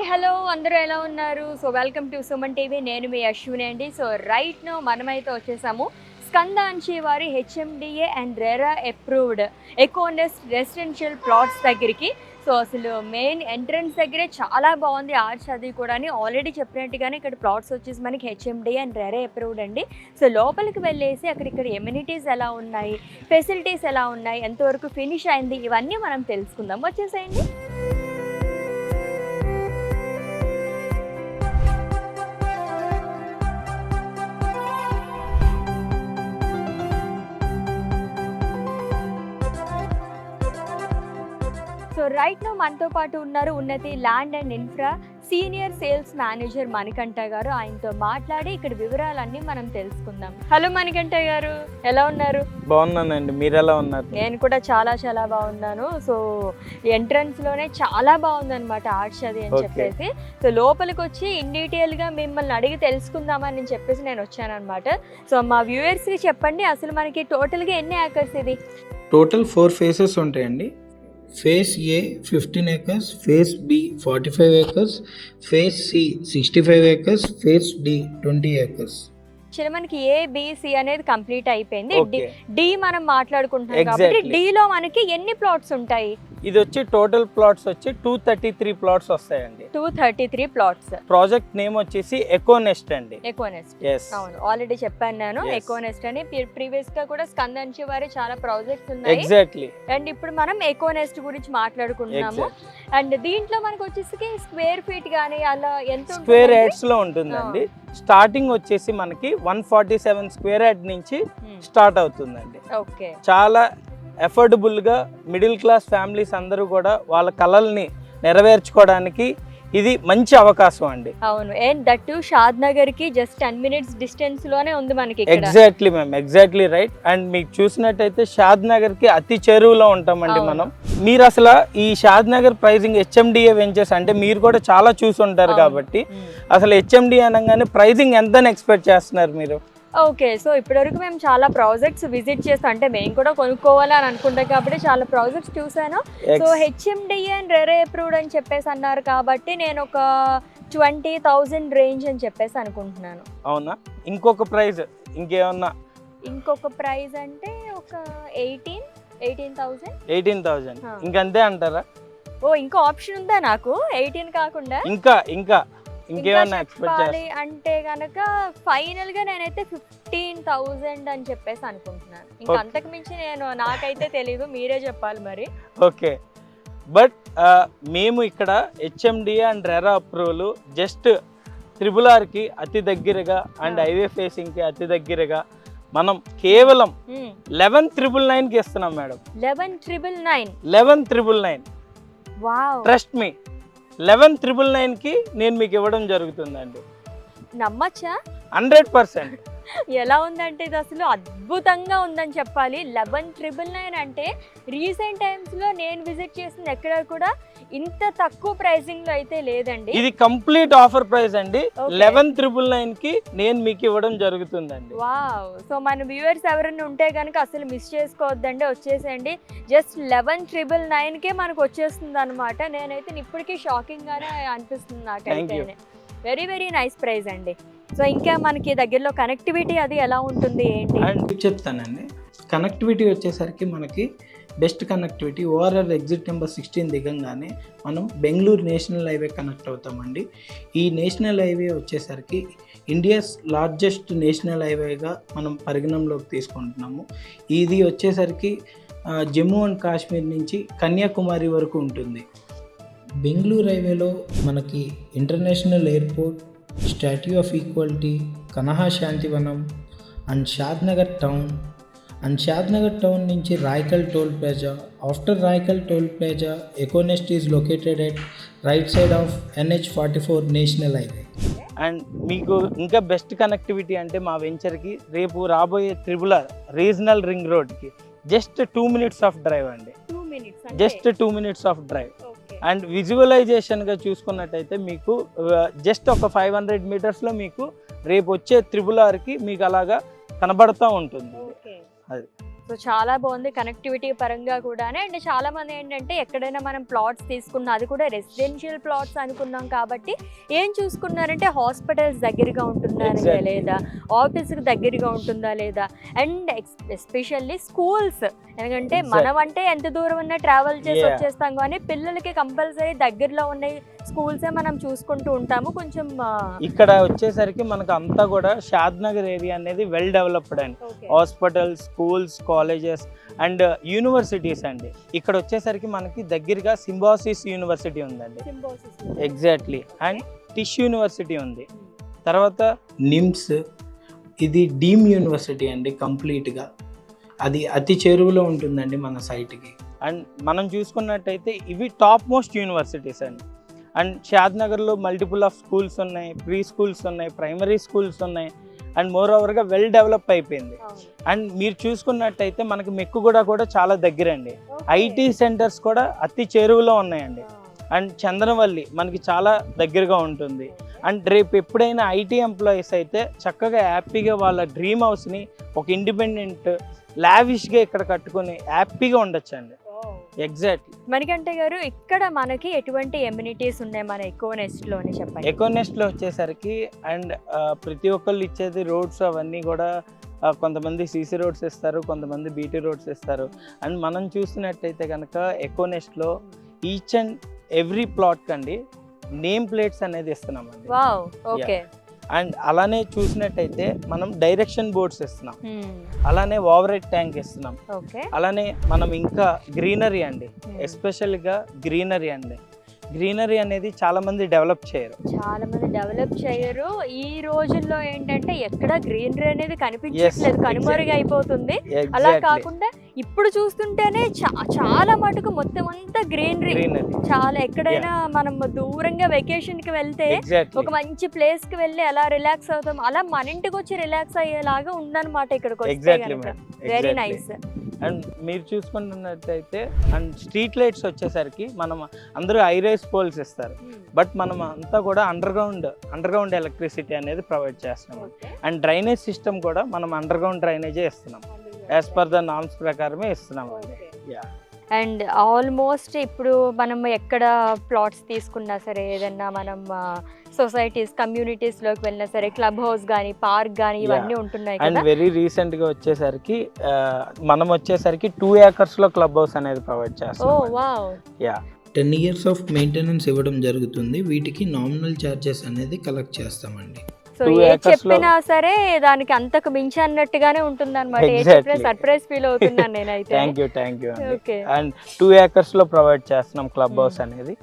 Hello అందరూ ఎలా ఉన్నారు? So welcome to Suman TV. నేను మీ అశ్విని అండి. సో రైట్ నో మనమైతే వచ్చేసాము స్కందాంచి వారి HMDA and RERA approved Econest residential plots దగ్గరికి. సో అసలు మెయిన్ ఎంట్రన్స్ దగ్గరే చాలా బాగుంది ఆర్చ్ అది కూడా. ఆల్రెడీ చెప్పినట్టుగానే ఇక్కడ ప్లాట్స్ వచ్చేసి మనకి హెచ్ఎండిఏ అండ్ రెరా అప్రూవ్డ్ అండి. సో లోపలికి వెళ్ళేసి ఇక్కడ ఎమ్యూనిటీస్ ఎలా ఉన్నాయి, ఫెసిలిటీస్ ఎలా ఉన్నాయి, ఎంతవరకు ఫినిష్ అయింది, ఇవన్నీ మనం తెలుసుకుందాం. వచ్చేసేయండి. సో రైట్ నో మనతో పాటు ఉన్నారు ఉన్నతి land and infra senior sales manager Manikanta గారు. ఆయనతో మాట్లాడి ఇక్కడ వివరాలన్నీ మనం తెలుసుకుందాం. హలో మణికంఠ గారు, ఎలా ఉన్నారు? బాగున్నానండి, మీరు ఎలా ఉన్నారు? నేను కూడా చాలా చాలా బాగున్నాను. సో ఎంట్రన్స్ లోనే చాలా బాగుంది అనమాట ఆర్చ్ అది అని చెప్పేసి. సో లోపలికి వచ్చి ఇన్ డీటెయిల్ గా మిమ్మల్ని అడిగి తెలుసుకుందామని చెప్పేసి నేను వచ్చాను అనమాట. సో మా వ్యూవర్స్ కి చెప్పండి, అసలు మనకి టోటల్ గా ఎన్ని ఏకర్స్ ఇది? టోటల్ 4 ఫేసెస్ ఉంటాయండి. Phase A 15 acres, phase B 45 acres, phase C 65 acres, phase D 20 acres. మనకి ఏబిసి అనేది కంప్లీట్ అయిపోయింది. డి మనం మాట్లాడుకుంటున్నాం కాబట్టి డి లో మనకి ఎన్ని ప్లాట్స్ ఉంటాయి? ఇది వచ్చి టోటల్ ప్లాట్స్ వచ్చి 233 ప్లాట్స్ వస్తాయండి. 233 ప్లాట్స్. ప్రాజెక్ట్ నేమ్ వచ్చేసి ఎకోనెస్ట్ అండి. ఎకోనెస్ట్, అవును ఆల్రెడీ చెప్పాను నేను. ఎకోనెస్ట్ అని ప్రీవియస్ గా కూడా స్కందంచి వారి చాలా ప్రాజెక్ట్స్ ఉన్నాయి. ఎగ్జాక్ట్లీ. అండ్ ఇప్పుడు మనం ఎకోనెస్ట్ గురించి మాట్లాడుకుంటున్నాము. అండ్ దీంట్లో మనకు వచ్చేసి స్క్వేర్ ఫీట్ గానీ అలా ఎంత స్క్వేర్ యార్డ్స్ లో ఉంటుందండి. స్టార్టింగ్ వచ్చేసి మనకి 147 స్క్వేర్ యార్డ్ నుంచి స్టార్ట్ అవుతుందండి. ఓకే, చాలా అఫోర్డబుల్ గా మిడిల్ క్లాస్ ఫ్యామిలీస్ అందరూ కూడా వాళ్ళ కలల్ని నెరవేర్చుకోవడానికి ఇది మంచి అవకాశం అండి. అవును, అండ్ దట్ టు షాద్ నగర్ కి జస్ట్ 10 minutes డిస్టెన్స్ లోనే ఉంది మనకి. Exactly ma'am, exactly right. And మీకు చూసినట్టయితే షాద్ నగర్ కి అతి చెరువులో ఉంటామండి మనం. మీరు అసలు ఈ షాద్ నగర్ ప్రైజింగ్ హెచ్ఎండిఏ వెంచర్స్ అంటే మీరు కూడా చాలా చూసి ఉంటారు కాబట్టి అసలు హెచ్ఎండిఏ అనగానే ప్రైజింగ్ ఎంత ఎక్స్పెక్ట్ చేస్తున్నారు మీరు? ఓకే, సో ఇప్పటివరకు మేము చాలా ప్రాజెక్ట్స్ విజిట్ చేస్తాం, అంటే మేము కూడా కొనుక్కోవాలి అని అనుకుంటాం కాబట్టి చాలా ప్రాజెక్ట్స్ చూసాను. So HMDA and RERA approved అని చెప్పేసి అన్నారు కాబట్టి నేను ఒక 20,000 రేంజ్ అని చెప్పేసి అనుకుంటున్నాను. అవునా? ఇంకొక ప్రైజ్ ఇంకేమన్నా? ఇంకొక ప్రైజ్ అంటే ఒక 18,000. 18,000 ఇంకంతే అంటారా? ఓ ఇంకో ఆప్షన్ ఉందా నాకు? 18 కాకుండా ఇంకా ఇంకేమన్నా ఎక్స్పెక్ట్ చేయాలి అంటే గనక ఫైనల్ గా నేనైతే 15,000 అని చెప్పేసి అనుకుంటున్నాను. ఇంకా అంతకు మించి నాకైతే తెలీదు, మీరే చెప్పాలి మరి. ఓకే, బట్ మేము ఇక్కడ HMDA and RERA approval just RRR కి అతి దగ్గరగా అండ్ హైవే ఫేసింగ్ కి అతి దగ్గరగా మనం కేవలం 11,999 కి ఇస్తున్నాం మేడం. 11,999. వావ్, ట్రస్ట్ మీ, 11,999 కి నేను మీకు ఇవ్వడం జరుగుతుందండి. నమ్మచ్చా? 100%. ఎలా ఉందంటే ఇది అసలు అద్భుతంగా ఉందని చెప్పాలి. 11,999 అంటే రీసెంట్ టైమ్స్ లో నేను విజిట్ చేసింది ఎక్కడ కూడా ఇంత తక్కువ ప్రైసింగ్ లో అయితే లేదండి. ఇది కంప్లీట్ ఆఫర్ ప్రైస్ అండి. 11,999 కి నేను మీకు ఇవ్వడం జరుగుతుందండి. వావ్, సో మన వ్యూవర్స్ ఎవరైనా ఉంటే కనుక అసలు మిస్ చేసుకోవద్దండి, వచ్చేసేయండి. జస్ట్ 11,999 కే మనకు వచ్చేస్తుంది అనమాట. నేనైతే ఇప్పటికీ షాకింగ్ గానే అనిపిస్తుంది నాకైతే. వెరీ వెరీ నైస్ ప్రైస్ అండి. సో ఇంకా మనకి దగ్గరలో కనెక్టివిటీ అది ఎలా ఉంటుంది ఏంటి చెప్తానండి. కనెక్టివిటీ వచ్చేసరికి మనకి best connectivity ORR exit number 16 దిగంగానే మనం బెంగళూరు నేషనల్ హైవే కనెక్ట్ అవుతామండి. ఈ నేషనల్ హైవే వచ్చేసరికి ఇండియాస్ లార్జెస్ట్ నేషనల్ హైవేగా మనం పరిగణంలోకి తీసుకుంటున్నాము. ఇది వచ్చేసరికి జమ్మూ అండ్ కాశ్మీర్ నుంచి కన్యాకుమారి వరకు ఉంటుంది. బెంగళూరు హైవేలో మనకి international airport, statue of equality, Kanha Shantivanam and Shad Nagar town. And Shad Nagar town నుంచి Raikal toll plaza. After Raikal toll plaza Econest is located at right side of NH44 national highway. And మీకు ఇంకా బెస్ట్ కనెక్టివిటీ అంటే మా వెంచర్కి రేపు రాబోయే RRR రీజనల్ రింగ్ రోడ్కి జస్ట్ 2 minutes ఆఫ్ డ్రైవ్ అండి. Just 2 minutes of drive. And విజువలైజేషన్గా చూసుకున్నట్టయితే మీకు జస్ట్ ఒక 500 మీటర్స్లో మీకు రేపు వచ్చే RRRకి మీకు అలాగా కనబడుతూ ఉంటుంది. అది సో చాలా బాగుంది కనెక్టివిటీ పరంగా కూడానే. అండ్ చాలా మంది ఏంటంటే ఎక్కడైనా మనం ప్లాట్స్ తీసుకున్నా అది కూడా రెసిడెన్షియల్ ప్లాట్స్ అనుకున్నాం కాబట్టి ఏం చూసుకున్నారంటే హాస్పిటల్స్ దగ్గరగా ఉంటున్నారా లేదా, ఆఫీస్కి దగ్గరగా ఉంటుందా లేదా, అండ్ ఎస్పెషల్లీ స్కూల్స్. ఎందుకంటే మనం అంటే ఎంత దూరం ఉన్నా ట్రావెల్ చేసి వచ్చేస్తాం కానీ పిల్లలకి కంపల్సరీ దగ్గరలో ఉన్న స్కూల్సే మనం చూసుకుంటూ ఉంటాము. కొంచెం ఇక్కడ వచ్చేసరికి మనకు అంతా కూడా షాద్ నగర్ ఏరియా అనేది వెల్ డెవలప్డ్ అండి. Hospitals, schools, colleges and universities అండి. ఇక్కడ వచ్చేసరికి మనకి దగ్గరగా సింబాసిస్ యూనివర్సిటీ ఉందండి, ఎగ్జాక్ట్లీ, అండ్ టిష్ యూనివర్సిటీ ఉంది. తర్వాత నిమ్స్, ఇది డీమ్ యూనివర్సిటీ అండి కంప్లీట్గా. అది అతి చేరువలో ఉంటుందండి మన సైట్కి. అండ్ మనం చూసుకున్నట్టయితే ఇవి టాప్ మోస్ట్ యూనివర్సిటీస్ అండి. అండ్ షాద్ నగర్లో మల్టిపుల్ ఆఫ్ స్కూల్స్ ఉన్నాయి, ప్రీ స్కూల్స్ ఉన్నాయి, ప్రైమరీ స్కూల్స్ ఉన్నాయి, అండ్ మోర్ ఓవర్గా వెల్ డెవలప్ అయిపోయింది. అండ్ మీరు చూసుకున్నట్టయితే మనకి మెక్కుగూడ కూడా చాలా దగ్గర అండి. ఐటీ సెంటర్స్ కూడా అతి చేరువలో ఉన్నాయండి. అండ్ చందనవల్లి మనకి చాలా దగ్గరగా ఉంటుంది. అండ్ రేపు ఎప్పుడైనా ఐటీ ఎంప్లాయీస్ అయితే చక్కగా హ్యాపీగా వాళ్ళ డ్రీమ్ హౌస్ని ఒక ఇండిపెండెంట్ లావిష్గా ఇక్కడ కట్టుకొని హ్యాపీగా ఉండొచ్చు అండి. ఎగ్జాక్ట్లీ. మణికంఠ గారు, ఇక్కడ మనకి ఎటువంటి ఎమ్యూనిటీస్ ఉన్నాయి మన ఎకోనెస్ట్లోని చెప్పండి. ఎకోనెస్ట్లో వచ్చేసరికి అండ్ ప్రతి ఒక్కళ్ళు ఇచ్చేది రోడ్స్ అవన్నీ కూడా కొంతమంది సీసీ రోడ్స్ ఇస్తారు, కొంతమంది బీటీ రోడ్స్ ఇస్తారు. అండ్ మనం చూసినట్టయితే కనుక ఎకోనెస్ట్లో ఈచ్ అండ్ ఎవ్రీ ప్లాట్ కండి నేమ్ ప్లేట్స్ అనేది ఇస్తున్నామండి. Wow, okay. అండ్ అలానే చూసినట్టయితే మనం డైరెక్షన్ బోర్డ్స్ ఇస్తున్నాం, అలానే ఓవర్ హెడ్ ట్యాంక్ ఇస్తున్నాం, అలానే మనం ఇంకా గ్రీనరీ అండి, ఎస్పెషల్గా గ్రీనరీ అండి. గ్రీనరీ అనేది చాలా మంది డెవలప్ చేయరు. ఈ రోజుల్లో ఏంటంటే ఎక్కడ గ్రీనరీ అనేది కనిపించట్లేదు, కనుమరుగు అయిపోతుంది. అలా కాకుండా ఇప్పుడు చూస్తుంటేనే చాలా మటుకు మొత్తం అంతా గ్రీనరీ. చాలా ఎక్కడైనా మనం దూరంగా వెకేషన్ కి వెళ్తే ఒక మంచి ప్లేస్ కి వెళ్ళి అలా రిలాక్స్ అవుతాం, అలా మన ఇంటికి వచ్చి రిలాక్స్ అయ్యేలాగా ఉందన్నమాట ఇక్కడికి వస్తే. Very nice. అండ్ మీరు చూసుకున్నట్టయితే అండ్ స్ట్రీట్ లైట్స్ వచ్చేసరికి మనం అందరూ ఐరైస్ పోల్స్ ఇస్తారు, బట్ మనం అంతా కూడా అండర్ గ్రౌండ్ ఎలక్ట్రిసిటీ అనేది ప్రొవైడ్ చేస్తున్నాం. అండ్ డ్రైనేజ్ సిస్టమ్ కూడా మనం అండర్ గ్రౌండ్ డ్రైనేజే ఇస్తున్నాం, యాజ్ పర్ ద నామ్స్ ప్రకారమే ఇస్తున్నాం అండి. అండ్ ఆల్మోస్ట్ ఇప్పుడు మనం ఎక్కడ ప్లాట్స్ తీసుకున్నా సరే, ఏదన్నా మనం సొసైటీస్ కమ్యూనిటీస్లోకి వెళ్ళినా సరే, క్లబ్ హౌస్ కానీ పార్క్ కానీ ఇవన్నీ ఉంటున్నాయి. అండ్ వెరీ రీసెంట్గా వచ్చేసరికి మనం 2 acres లో క్లబ్ హౌస్ అనేది ప్రొవైడ్ చేస్తాం. 10 years ఆఫ్ మెయింటెనెన్స్ ఇవ్వడం జరుగుతుంది. వీటికి నామినల్ ఛార్జెస్ అనేది కలెక్ట్ చేస్తామండి. సో ఏ చెప్పినా సరే దానికి అంతకు మించి అన్నట్టుగానే ఉంటుంది అనమాట. ఏ చెప్పినా సర్ప్రైజ్ ఫీల్ అవుతున్నాను నేనైతే. Thank you. అండ్ 2 acres లో ప్రొవైడ్ చేస్తున్నాం క్లబ్ హౌస్ అనేది.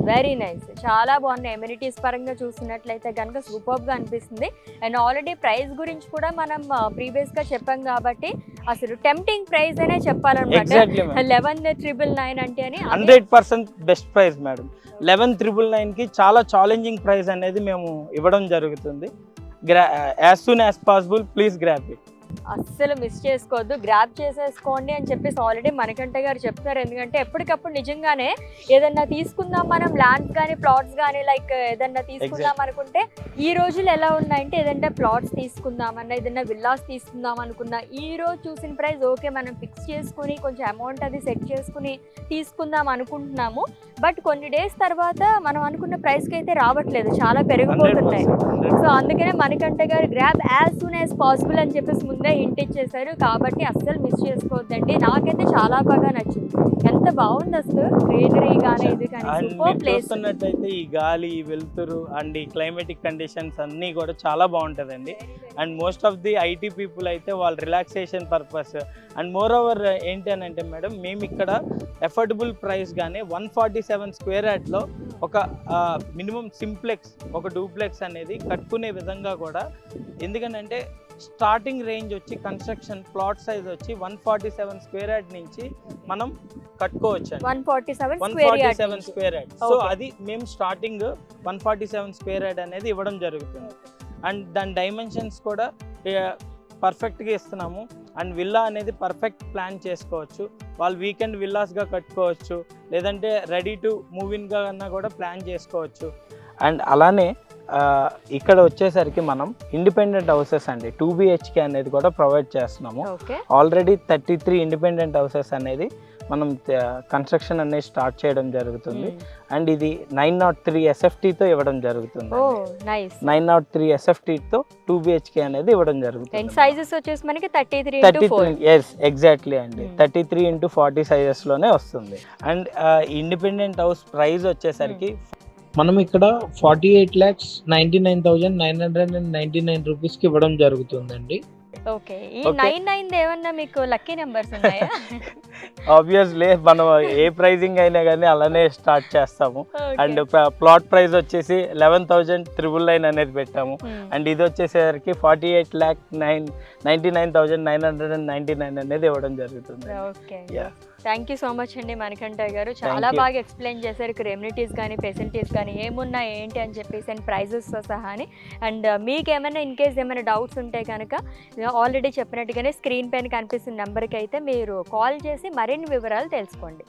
Very nice. చాలా బాగున్నాయి. ఎమ్యూనిటీస్ పరంగా చూసినట్లయితే కనుక సూపర్గా అనిపిస్తుంది. అండ్ ఆల్రెడీ ప్రైస్ గురించి కూడా మనం ప్రీవియస్గా చెప్పాం కాబట్టి అసలు టెంప్టింగ్ ప్రైస్ అనే చెప్పాలన్నమాట. 11,999 అంటే అని 100% బెస్ట్ ప్రైస్ మేడం. 11,999కి చాలా ఛాలెంజింగ్ ప్రైస్ అనేది మేము ఇవ్వడం జరుగుతుంది. As soon as possible please grab it. అస్సలు మిస్ చేసుకోవద్దు, గ్రాప్ చేసేసుకోండి అని చెప్పేసి ఆల్రెడీ మణికంఠ గారు చెప్తున్నారు. ఎందుకంటే ఎప్పటికప్పుడు నిజంగానే ఏదన్నా తీసుకుందాం మనం, ల్యాండ్స్ కానీ ప్లాట్స్ కానీ లైక్ ఏదన్నా తీసుకుందాం అనుకుంటే ఈ రోజులు ఎలా ఉన్నాయంటే ఏదంటే ప్లాట్స్ తీసుకుందామన్నా ఏదన్నా విల్లాస్ తీసుకుందాం అనుకున్నా ఈ రోజు చూసిన ప్రైస్ ఓకే మనం ఫిక్స్ చేసుకుని కొంచెం అమౌంట్ అది సెట్ చేసుకుని తీసుకుందాం అనుకుంటున్నాము. బట్ కొన్ని డేస్ తర్వాత మనం అనుకున్న ప్రైస్కి అయితే రావట్లేదు, చాలా పెరిగిపోతున్నాయి. సో అందుకనే మణికంఠ గారు grab as soon as possible అని చెప్పేసి ముందే హింట్ ఇచ్చేసారు. కాబట్టి అస్సలు మిస్ చేసుకోవద్దండి. నాకైతే చాలా బాగా నచ్చింది. ఎంత బాగుంది అసలు గ్రీనరీ కానీ ఇది కానీ సూపర్ ప్లేస్. చూస్తున్నట్టయితే ఈ గాలి, ఈ వెలుతురు అండ్ ఈ క్లైమేటిక్ కండిషన్స్ అన్నీ కూడా చాలా బాగుంటుందండి. And most of the IT people అయితే వాళ్ళ relaxation purpose and more over ఏంటి అని అంటే మేడం మేము ఇక్కడ అఫోర్డబుల్ ప్రైస్ గానే 147 square యార్డ్లో ఒక మినిమం సింప్లెక్స్, ఒక డూప్లెక్స్ అనేది కట్టుకునే విధంగా కూడా, ఎందుకంటే స్టార్టింగ్ రేంజ్ వచ్చి కన్స్ట్రక్షన్ ప్లాట్ సైజ్ వచ్చి 147 square యార్డ్ నుంచి మనం కట్టుకోవచ్చు. 147 square యార్డ్. సో అది మేము స్టార్టింగ్ 147 square యార్డ్ అనేది ఇవ్వడం జరుగుతుంది. అండ్ దాని డైమెన్షన్స్ కూడా పర్ఫెక్ట్గా ఇస్తున్నాము. అండ్ విల్లా అనేది పర్ఫెక్ట్ ప్లాన్ చేసుకోవచ్చు. వాళ్ళు వీకెండ్ విల్లాస్గా కట్టుకోవచ్చు, లేదంటే రెడీ టు మూవ్ ఇన్గా అన్నా కూడా ప్లాన్ చేసుకోవచ్చు. అండ్ అలానే ఇక్కడ వచ్చేసరికి మనం ఇండిపెండెంట్ హౌసెస్ అండి 2 BHK అనేది కూడా ప్రొవైడ్ చేస్తున్నాము. ఓకే. ఆల్రెడీ 33 ఇండిపెండెంట్ హౌసెస్ అనేది మనం కన్స్ట్రక్షన్ అనేది స్టార్ట్ చేయడం జరుగుతుంది. అండ్ ఇది 903 SFTతో ఇవ్వడం జరుగుతుంది. ఓ నైస్. 903 SFTతో 2 BHK అనేది ఇవ్వడం జరుగుతుంది. అండ్ సైజెస్ వచ్చేసి మనకి 33 ఎస్ ఎగ్జాక్ట్లీ అండి 33x40 సైజెస్లోనే వస్తుంది. అండ్ ఇండిపెండెంట్ హౌస్ ప్రైస్ వచ్చేసరికి మనం ఇక్కడ 48,99,999 రూపీస్కి ఇవ్వడం జరుగుతుందండి. ఓకే. ఈ 99 ఏమన్నా మీకు లక్కీ నెంబర్స్ ఉన్నాయా? ఆబ్వియస్లీ మనం ఏ ప్రైజింగ్ అయినా కానీ అలానే స్టార్ట్ చేస్తాము. అండ్ ప్లాట్ ప్రైస్ వచ్చేసి 11,999 అనేది పెట్టాము. అండ్ ఇది వచ్చేసరికి 48,99,999 అనేది ఇవ్వడం జరుగుతుంది. Okay. Thank you so much అండి మణికంఠ గారు, చాలా బాగా ఎక్స్ప్లెయిన్ చేశారు. ఇక్కడ ఎమ్యూనిటీస్ కానీ ఫెసిలిటీస్ కానీ ఏమున్నాయి ఏంటి అని చెప్పేసి అండ్ ప్రైజెస్తో సహా అని. అండ్ మీకు ఏమైనా ఇన్ కేస్ ఏమైనా డౌట్స్ ఉంటే కనుక ఆల్రెడీ చెప్పినట్టుగానే స్క్రీన్ పైన కనిపిస్తున్న నెంబర్కి అయితే మీరు కాల్ చేసి మరిన్ని వివరాలు తెలుసుకోండి.